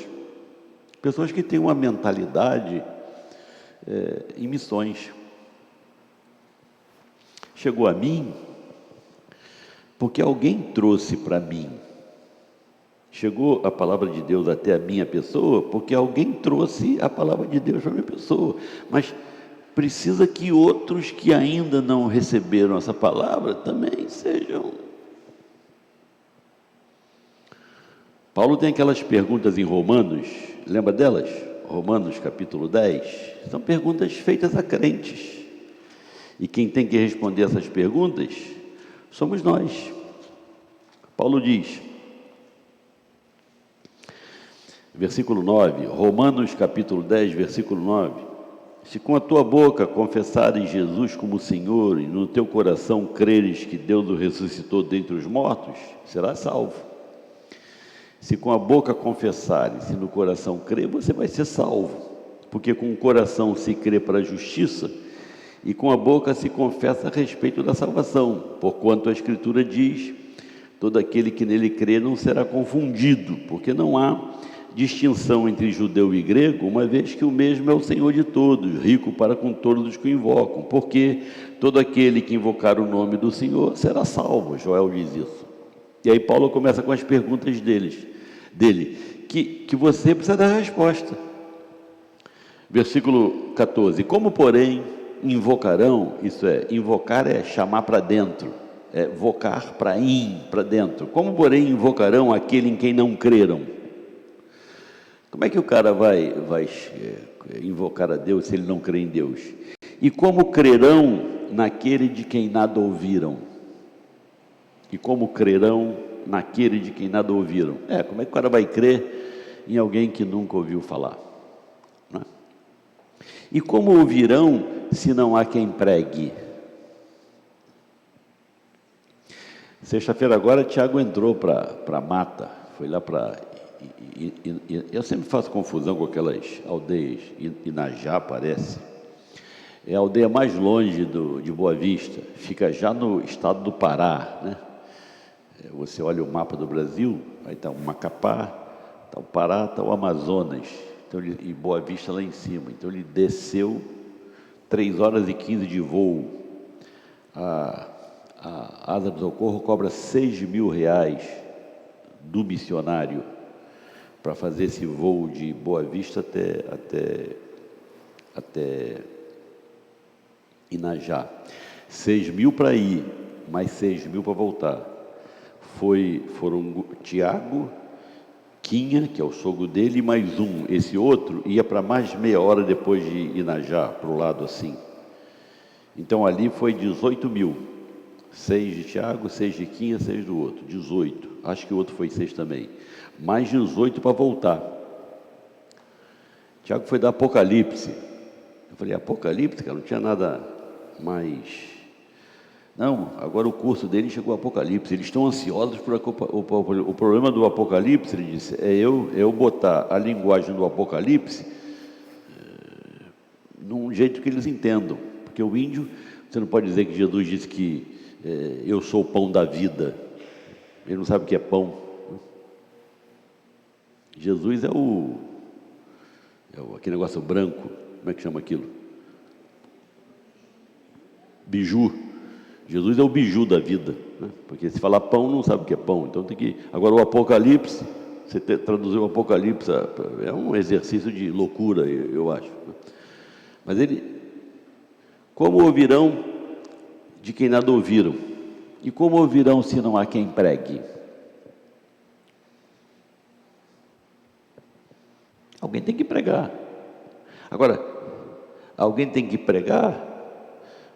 [SPEAKER 1] Pessoas que têm uma mentalidade em missões. Chegou a mim porque alguém trouxe para mim. Chegou a palavra de Deus até a minha pessoa porque alguém trouxe a palavra de Deus para a minha pessoa. Mas precisa que outros que ainda não receberam essa palavra também sejam. Paulo tem aquelas perguntas em Romanos, lembra delas? Romanos capítulo 10, são perguntas feitas a crentes. E quem tem que responder essas perguntas somos nós. Paulo diz, versículo 9, Romanos capítulo 10, versículo 9: se com a tua boca confessares Jesus como Senhor e no teu coração creres que Deus o ressuscitou dentre os mortos, serás salvo. Se com a boca confessares e no coração crer, você vai ser salvo, porque com o coração se crê para a justiça e com a boca se confessa a respeito da salvação, porquanto a Escritura diz, todo aquele que nele crê não será confundido, porque não há distinção entre judeu e grego, uma vez que o mesmo é o Senhor de todos, rico para com todos os que o invocam, porque todo aquele que invocar o nome do Senhor será salvo. Joel diz isso. E aí Paulo começa com as perguntas dele, que você precisa dar a resposta. Versículo 14, como porém invocarão, isso é, invocar é chamar para dentro, é vocar para dentro, como porém invocarão aquele em quem não creram? Como é que o cara vai invocar a Deus se ele não crê em Deus? E como crerão naquele de quem nada ouviram? E como crerão naquele de quem nada ouviram? Como é que o cara vai crer em alguém que nunca ouviu falar? Não é? E como ouvirão se não há quem pregue? Sexta-feira agora, Tiago entrou para a mata, foi lá para... eu sempre faço confusão com aquelas aldeias, Inajá parece, é a aldeia mais longe de Boa Vista, fica já no estado do Pará, né? Você olha o mapa do Brasil, aí está o Macapá, está o Pará, está o Amazonas, então e Boa Vista lá em cima. Então ele desceu 3 horas e 15 de voo. A Asa do Socorro cobra R$6.000 do missionário para fazer esse voo de Boa Vista até Inajá. 6.000 para ir, mais 6.000 para voltar. Foram Tiago, Quinha, que é o sogro dele, e mais um. Esse outro ia para mais meia hora depois de Inajá, para o lado assim. Então ali foi 18.000. 6 de Tiago, 6 de Quinha, 6 do outro. 18. Acho que o outro foi 6 também. Mais 18 para voltar. Tiago foi dar Apocalipse. Eu falei, Apocalipse, cara, não tinha nada mais... Não, agora o curso dele chegou ao Apocalipse, eles estão ansiosos por o problema do Apocalipse, ele disse, é eu botar a linguagem do Apocalipse num jeito que eles entendam, porque o índio, você não pode dizer que Jesus disse que eu sou o pão da vida, ele não sabe o que é pão. Jesus é aquele negócio branco, como é que chama aquilo? Biju. Jesus é o biju da vida, né? Porque se falar pão, não sabe o que é pão. Então tem que... Agora o Apocalipse, você traduzir o Apocalipse, é um exercício de loucura, eu acho. Mas como ouvirão de quem nada ouviram? E como ouvirão se não há quem pregue? Alguém tem que pregar. Agora, alguém tem que pregar,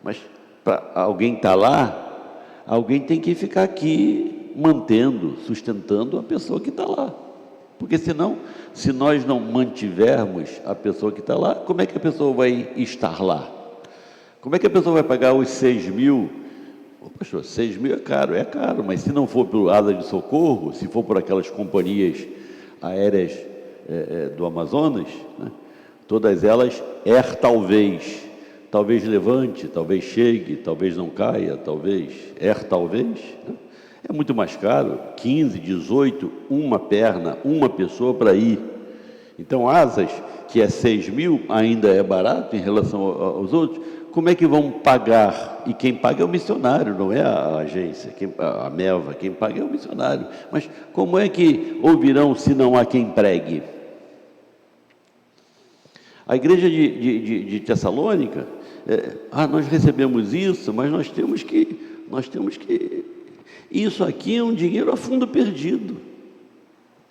[SPEAKER 1] mas para alguém estar lá, alguém tem que ficar aqui mantendo, sustentando a pessoa que está lá. Porque senão, se nós não mantivermos a pessoa que está lá, como é que a pessoa vai estar lá? Como é que a pessoa vai pagar os 6.000? Pastor, 6.000 é caro, mas se não for pelo Asa de Socorro, se for por aquelas companhias aéreas do Amazonas, né, todas elas, talvez levante, talvez chegue, talvez não caia, talvez, né? É muito mais caro, 15, 18, uma perna, uma pessoa para ir. Então, Asas, que é 6.000, ainda é barato em relação aos outros. Como é que vão pagar? E quem paga é o missionário, não é a agência, a Melva, quem paga é o missionário. Mas como é que ouvirão se não há quem pregue? A igreja de Tessalônica, nós recebemos isso, mas nós temos que... Isso aqui é um dinheiro a fundo perdido.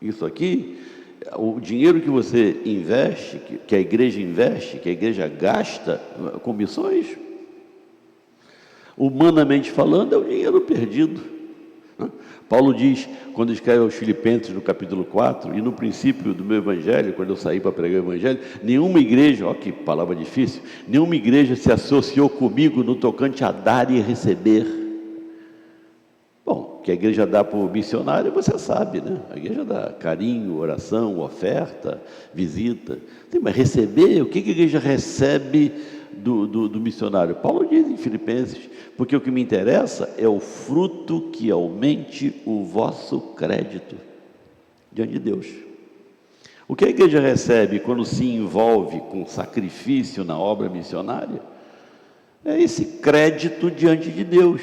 [SPEAKER 1] Isso aqui, o dinheiro que você investe, que a igreja investe, que a igreja gasta com missões, humanamente falando, é o dinheiro perdido. Paulo diz, quando escreve aos Filipenses no capítulo 4, e no princípio do meu evangelho, quando eu saí para pregar o evangelho, nenhuma igreja, ó que palavra difícil, nenhuma igreja se associou comigo no tocante a dar e receber. Bom, que a igreja dá para o missionário, você sabe, né? A igreja dá carinho, oração, oferta, visita. Mas receber, o que a igreja recebe do missionário? Paulo diz em Filipenses, porque o que me interessa é o fruto que aumente o vosso crédito diante de Deus. O que a igreja recebe quando se envolve com sacrifício na obra missionária? É esse crédito diante de Deus.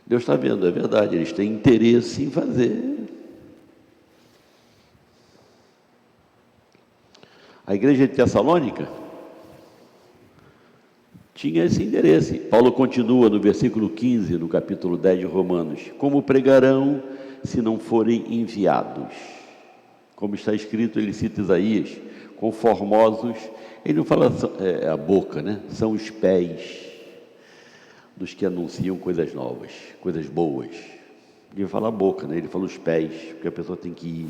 [SPEAKER 1] Deus está vendo, é verdade, eles têm interesse em fazer. A igreja de Tessalônica tinha esse interesse. Paulo continua no versículo 15, no capítulo 10 de Romanos: como pregarão se não forem enviados? Como está escrito, ele cita Isaías, com formosos, ele não fala a boca, né? São os pés dos que anunciam coisas novas, coisas boas. Ele fala a boca, né? Ele fala os pés, porque a pessoa tem que ir.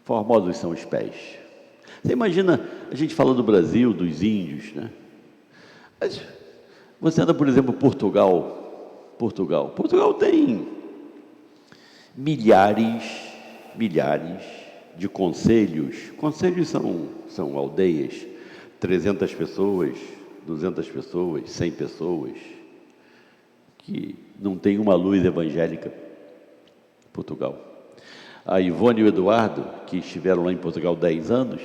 [SPEAKER 1] Formosos são os pés. Você imagina, a gente fala do Brasil, dos índios, né? Mas você anda, por exemplo, Portugal tem milhares de conselhos. Conselhos são aldeias, 300 pessoas, 200 pessoas, 100 pessoas, que não tem uma luz evangélica. Portugal. A Ivone e o Eduardo, que estiveram lá em Portugal 10 anos,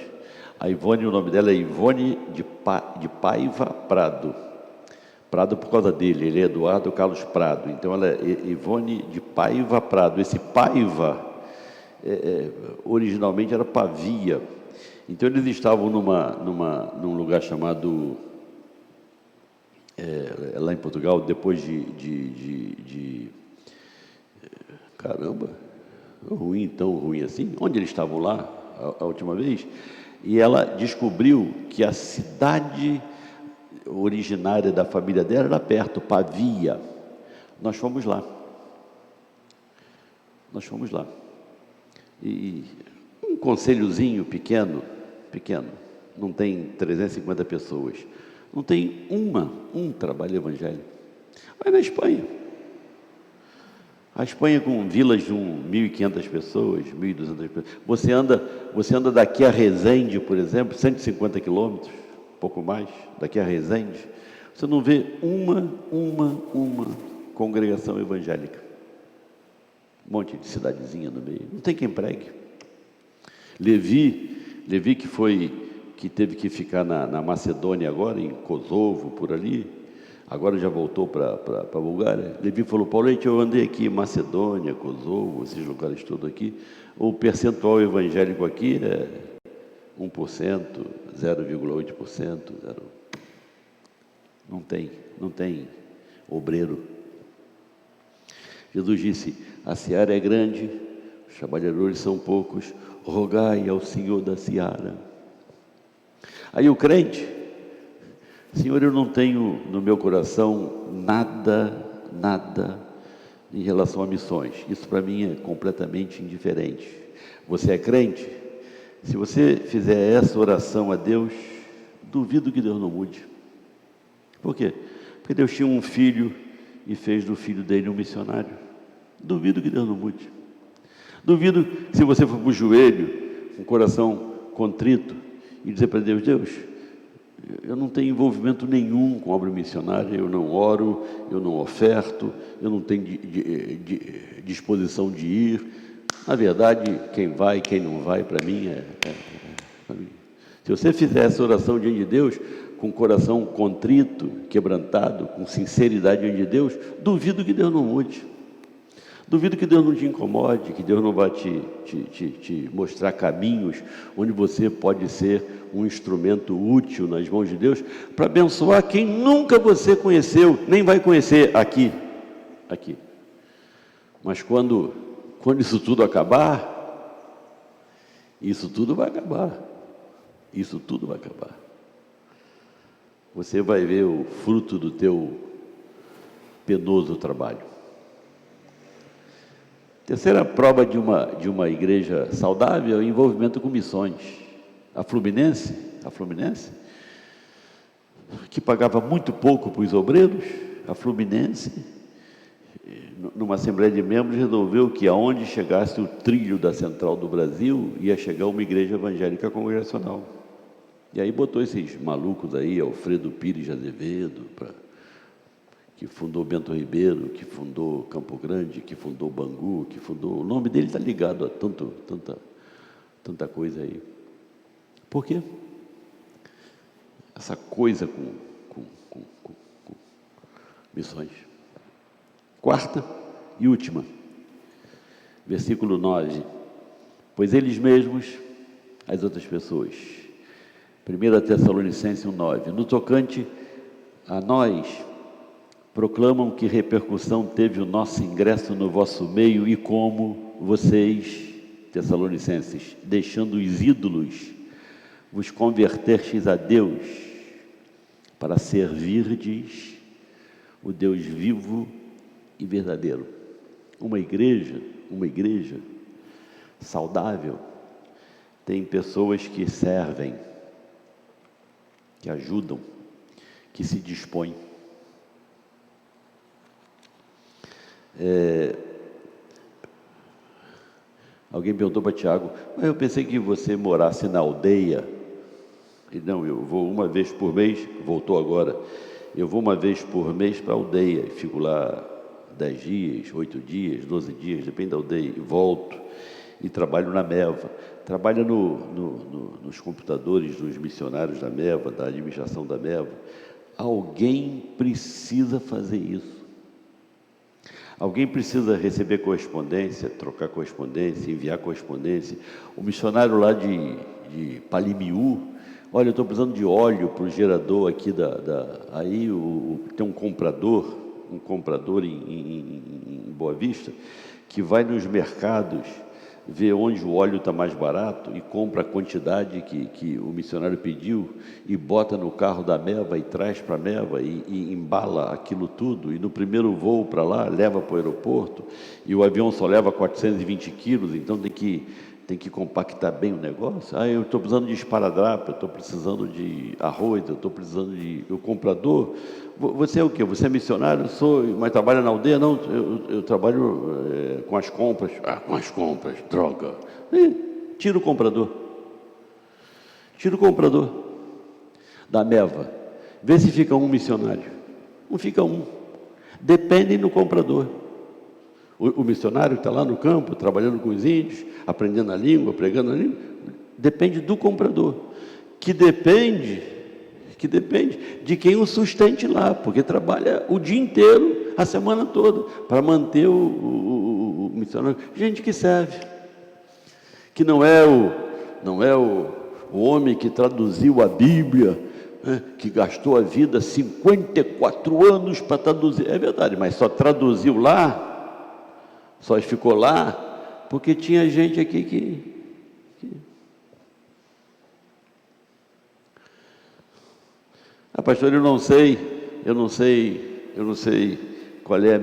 [SPEAKER 1] a Ivone, o nome dela é Ivone de Paiva Prado. Prado por causa dele, ele é Eduardo Carlos Prado, então ela é Ivone de Paiva Prado. Esse Paiva, originalmente era Pavia. Então eles estavam num lugar chamado, lá em Portugal, depois caramba, tão ruim assim, onde eles estavam lá a última vez, e ela descobriu que a cidade originária da família dela era perto, Pavia. Nós fomos lá. E um conselhozinho pequeno, não tem 350 pessoas, não tem um trabalho evangélico. Vai na Espanha. A Espanha com vilas de 1.500 pessoas, 1.200 pessoas. Você anda daqui a Resende, por exemplo, 150 quilômetros, pouco mais, daqui a Resende, você não vê uma congregação evangélica. Um monte de cidadezinha no meio, não tem quem pregue. Levi que teve que ficar na Macedônia agora, em Kosovo, por ali, agora já voltou para a Bulgária. Levi falou: Paulo, eu andei aqui em Macedônia, Kosovo, esses lugares todos aqui, o percentual evangélico aqui é 1%, 0,8%, não tem obreiro. Jesus disse: a seara é grande, os trabalhadores são poucos, rogai ao Senhor da seara. Aí o crente: Senhor, eu não tenho no meu coração nada em relação a missões. Isso para mim é completamente indiferente. Você é crente? Se você fizer essa oração a Deus, duvido que Deus não mude. Por quê? Porque Deus tinha um filho e fez do filho dele um missionário. Duvido que Deus não mude. Duvido que, se você for para o joelho, com o coração contrito, e dizer para Deus: Deus, Eu não tenho envolvimento nenhum com obra missionária, eu não oro, eu não oferto, eu não tenho disposição de ir. Na verdade, quem vai, quem não vai, para mim pra mim. Se você fizer essa oração diante de Deus, com o coração contrito, quebrantado, com sinceridade diante de Deus, duvido que Deus não mude. Duvido que Deus não te incomode, que Deus não vai te mostrar caminhos onde você pode ser um instrumento útil nas mãos de Deus para abençoar quem nunca você conheceu, nem vai conhecer aqui. Mas quando isso tudo acabar, isso tudo vai acabar. Isso tudo vai acabar. Você vai ver o fruto do teu penoso trabalho. Terceira prova de uma igreja saudável é o envolvimento com missões. A Fluminense, que pagava muito pouco para os obreiros, a Fluminense, numa assembleia de membros, resolveu que aonde chegasse o trilho da Central do Brasil, ia chegar uma igreja evangélica congregacional. E aí botou esses malucos aí, Alfredo Pires de Azevedo, que fundou Bento Ribeiro, que fundou Campo Grande, que fundou Bangu, que fundou... O nome dele está ligado a tanta coisa aí. Por quê? Essa coisa com missões. Quarta e última, versículo 9. Pois eles mesmos, as outras pessoas. 1 Tessalonicenses 1,9. No tocante a nós, proclamam que repercussão teve o nosso ingresso no vosso meio e como vocês, Tessalonicenses, deixando os ídolos, vos convertestes a Deus para servirdes o Deus vivo e verdadeiro. Uma igreja saudável tem pessoas que servem, que ajudam, que se dispõem. Alguém perguntou para Tiago, mas eu pensei que você morasse na aldeia. E não, eu vou uma vez por mês, voltou agora, eu vou uma vez por mês para a aldeia, e fico lá 10 dias, 8 dias, 12 dias, depende da aldeia, e volto, e trabalho na Meva, trabalho nos computadores dos missionários da Meva, da administração da Meva. Alguém precisa fazer isso. Alguém precisa receber correspondência, trocar correspondência, enviar correspondência. O missionário lá de Palimiú, olha, eu estou precisando de óleo para o gerador aqui aí tem um comprador em Boa Vista, que vai nos mercados, vê onde o óleo está mais barato e compra a quantidade que o missionário pediu e bota no carro da Meva e traz para a Meva e embala aquilo tudo, e no primeiro voo para lá, leva para o aeroporto, e o avião só leva 420 quilos, então tem que compactar bem o negócio. Eu estou precisando de esparadrapo, eu estou precisando de arroz, eu estou precisando de... O comprador, você é o quê? Você é missionário? Mas trabalha na aldeia? Não, eu trabalho com as compras. Com as compras, droga. Tira o comprador da Meva, vê se fica um missionário. Não fica um, dependem do comprador. O missionário que está lá no campo, trabalhando com os índios, aprendendo a língua, pregando a língua, depende do comprador, que depende de quem o sustente lá, porque trabalha o dia inteiro, a semana toda, para manter o missionário. Gente que serve, que não é o homem que traduziu a Bíblia, que gastou a vida 54 anos para traduzir. É verdade, mas só traduziu lá, só ficou lá porque tinha gente aqui que... pastor, eu não sei qual é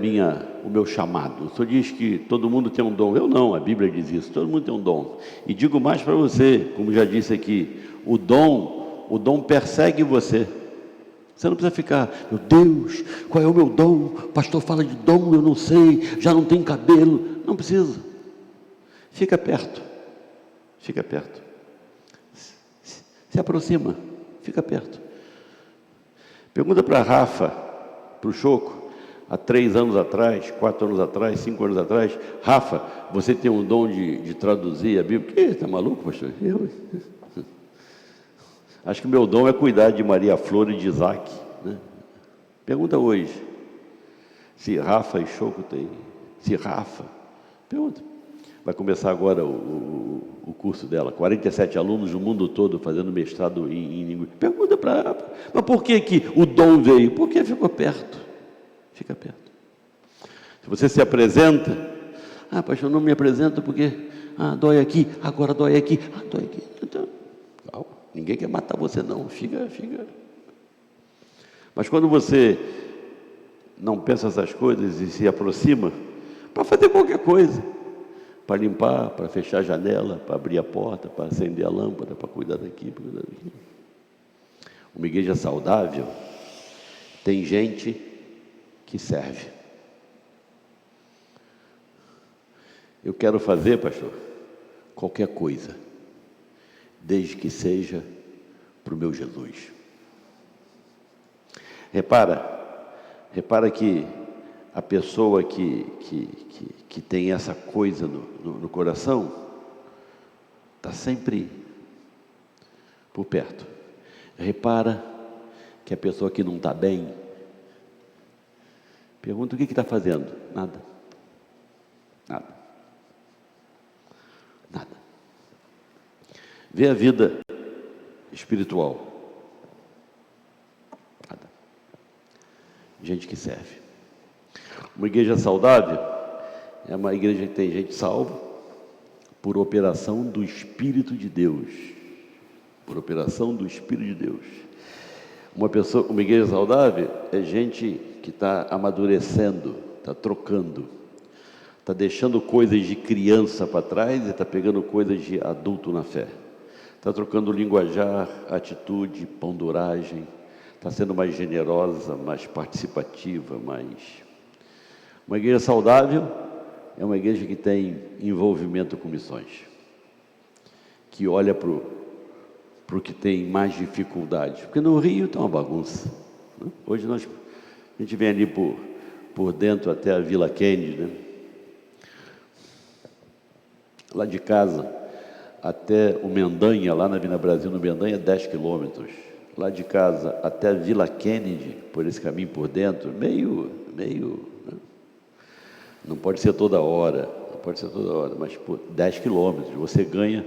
[SPEAKER 1] o meu chamado. O senhor diz que todo mundo tem um dom. Eu não, a Bíblia diz isso, todo mundo tem um dom. E digo mais para você, como já disse aqui, o dom persegue você. Você não precisa ficar, meu Deus, qual é o meu dom? O pastor fala de dom, eu não sei, já não tem cabelo. Não precisa. Fica perto. Se aproxima, fica perto. Pergunta para a Rafa, para o Choco, há 3 anos atrás, 4 anos atrás, 5 anos atrás: Rafa, você tem um dom de traduzir a Bíblia? Que? Está maluco, pastor? Eu? Acho que o meu dom é cuidar de Maria Flor e de Isaac, né? Pergunta hoje se Rafa e Choco tem. Se Rafa, pergunta. Vai começar agora o curso dela, 47 alunos do mundo todo fazendo mestrado em língua. Pergunta para ela, mas por que o dom veio? Porque ficou perto. Fica perto. Se você se apresenta, pastor, não me apresento porque dói aqui, agora dói aqui, dói aqui. Então, calma, ninguém quer matar você não, fica. Mas quando você não pensa essas coisas e se aproxima, para fazer qualquer coisa, para limpar, para fechar a janela, para abrir a porta, para acender a lâmpada, para cuidar daqui, para cuidar daqui. Uma igreja saudável tem gente que serve. Eu quero fazer, pastor, qualquer coisa, desde que seja para o meu Jesus. Repara que a pessoa que tem essa coisa no coração está sempre por perto. Repara que a pessoa que não está bem, pergunta o que está fazendo? Nada. Vê a vida espiritual. Nada. Gente que serve. Uma igreja saudável é uma igreja que tem gente salva por operação do Espírito de Deus. Por operação do Espírito de Deus. Uma igreja saudável é gente que está amadurecendo, está trocando, está deixando coisas de criança para trás e está pegando coisas de adulto na fé. Está trocando linguajar, atitude, ponduragem, está sendo mais generosa, mais participativa, mais... Uma igreja saudável é uma igreja que tem envolvimento com missões, que olha para o que tem mais dificuldade, porque no Rio está uma bagunça, né? Hoje a gente vem ali por dentro até a Vila Kennedy, né? Lá de casa até o Mendanha, lá na Avenida Brasil, no Mendanha, 10 quilômetros. Lá de casa até a Vila Kennedy, por esse caminho por dentro, meio, né? Não pode ser toda hora, mas por 10 quilômetros. Você ganha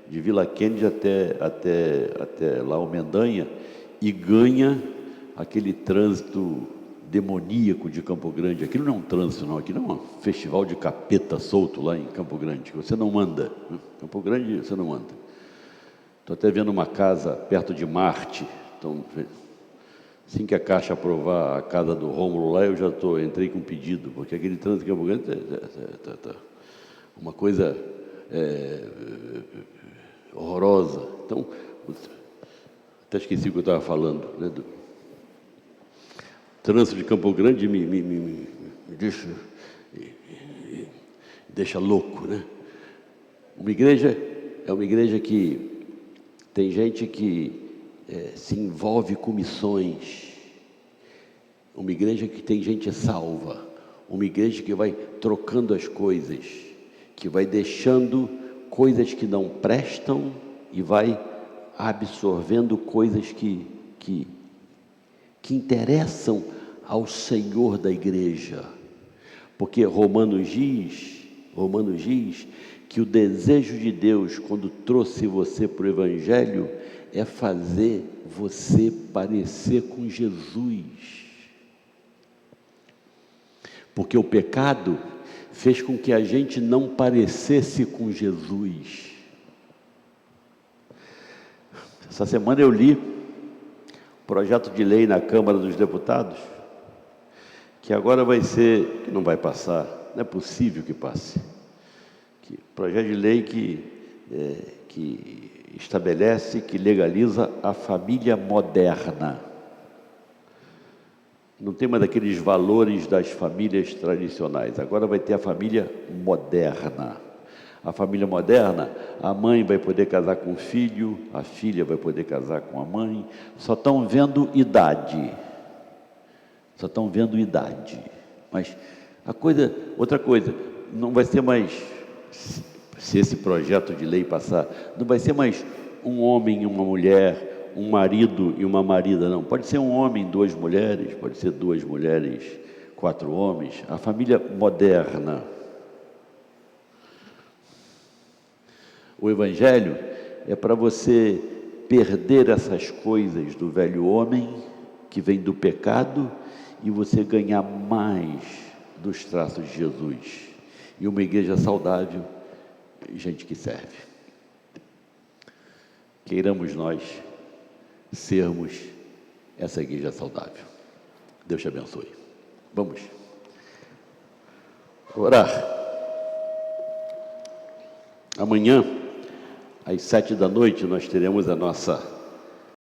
[SPEAKER 1] de Vila Kennedy até lá o Mendanha e ganha aquele trânsito demoníaco de Campo Grande. Aquilo não é um trânsito, não. Aquilo é um festival de capeta solto lá em Campo Grande. Você não anda. Campo Grande, você não anda. Estou até vendo uma casa perto de Marte. Então, assim que a Caixa aprovar a casa do Rômulo lá, eu já entrei com pedido, porque aquele trânsito de Campo Grande tá uma coisa horrorosa. Então, até esqueci o que eu estava falando, né? Trânsito de Campo Grande me deixa louco, né? Uma igreja é uma igreja que tem gente que se envolve com missões. Uma igreja que tem gente salva. Uma igreja que vai trocando as coisas, que vai deixando coisas que não prestam e vai absorvendo coisas que interessam ao Senhor da igreja, porque Romanos diz que o desejo de Deus, quando trouxe você para o Evangelho, é fazer você parecer com Jesus, porque o pecado fez com que a gente não parecesse com Jesus. Essa semana eu li projeto de lei na Câmara dos Deputados, que agora que não vai passar, não é possível que passe, projeto de lei que estabelece, que legaliza a família moderna. Não tem mais aqueles valores das famílias tradicionais, agora vai ter a família moderna. A família moderna, a mãe vai poder casar com o filho, a filha vai poder casar com a mãe, só estão vendo idade. só estão vendo idade. Mas outra coisa, não vai ser mais, se esse projeto de lei passar, não vai ser mais um homem e uma mulher, um marido e uma marida, não. Pode ser um homem e 2 mulheres, pode ser 2 mulheres, 4 homens. A família moderna. O Evangelho é para você perder essas coisas do velho homem, que vem do pecado, e você ganhar mais dos traços de Jesus. E uma igreja saudável, gente que serve. Queiramos nós sermos essa igreja saudável. Deus te abençoe. Vamos orar. Amanhã, às 7 da noite, nós teremos a nossa